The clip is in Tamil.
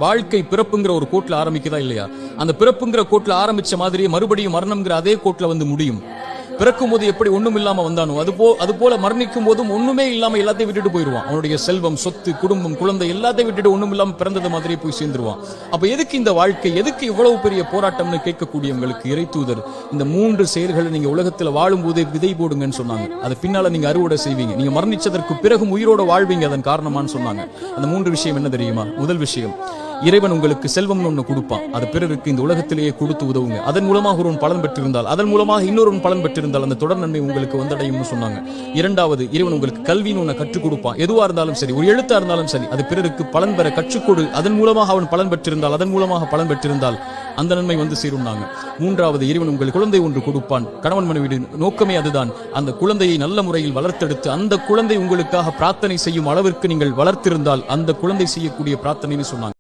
வாழ்க்கை பிறப்புங்கிற ஒரு கோட்ல ஆரம்பிக்குதா இல்லையா? அந்த பிறப்புங்கிற கோட்ல ஆரம்பிச்ச மாதிரியே மறுபடியும் மரணம்ங்கிற அதே கோட்ல வந்து முடியும். பிறக்கும் போது எப்படி ஒண்ணும் இல்லாம வந்தானோ அது போல மரணிக்கும் போதும் ஒண்ணுமே இல்லாம எல்லாத்தையும் விட்டுட்டு போயிருவான். அவனுடைய செல்வம், சொத்து, குடும்பம், குழந்தை எல்லாத்தையும் விட்டுட்டு ஒண்ணும் இல்லாம பிறந்தது மாதிரியே போய் சேர்ந்துருவான். அப்ப எதுக்கு இந்த வாழ்க்கை, எதுக்கு இவ்வளவு பெரிய போராட்டம்னு கேட்கக்கூடியவங்களுக்கு இறை தூதர் இந்த 3 செயல்களை நீங்க உலகத்துல வாழும் போதே விதை போடுங்கன்னு சொன்னாங்க. அது பின்னால நீங்க அறுவடை செய்வீங்க, நீங்க மரணிச்சதற்கு பிறகு உயிரோட வாழ்வீங்க, அதன் காரணமான்னு சொன்னாங்க. அந்த 3 விஷயம் என்ன தெரியுமா? முதல் விஷயம், இறைவன் உங்களுக்கு செல்வம் ஒண்ணு கொடுப்பான், அது பிறருக்கு இந்த உலகத்திலேயே கொடுத்து உதவுங்க. அதன் மூலமாக ஒருவன் பலன் பெற்றிருந்தால், அதன் மூலமாக இன்னொருவன் பலன் பெற்றிருந்தால் அந்த தொடர் நன்மை உங்களுக்கு வந்தடையும்னு சொன்னாங்க. இரண்டாவது, இறைவன் உங்களுக்கு கல்வின்னு ஒண்ணு கற்றுக் கொடுப்பான். எதுவா இருந்தாலும் சரி, ஒரு எழுத்தா இருந்தாலும் சரி, அது பிறருக்கு பலன் பெற கற்றுக்கொடு. அதன் மூலமாக அவன் பலன் பெற்றிருந்தால், அதன் மூலமாக பலன் பெற்றிருந்தால் அந்த நன்மை வந்து சேரும்னாங்க. மூன்றாவது, இறைவன் உங்களுக்கு குழந்தை ஒன்று கொடுப்பான். கணவன் மனைவி நோக்கமே அதுதான். அந்த குழந்தையை நல்ல முறையில் வளர்த்தெடுத்து அந்த குழந்தை உங்களுக்காக பிரார்த்தனை செய்யும் அளவிற்கு நீங்கள் வளர்த்திருந்தால் அந்த குழந்தை செய்யக்கூடிய பிரார்த்தனைன்னு சொன்னாங்க.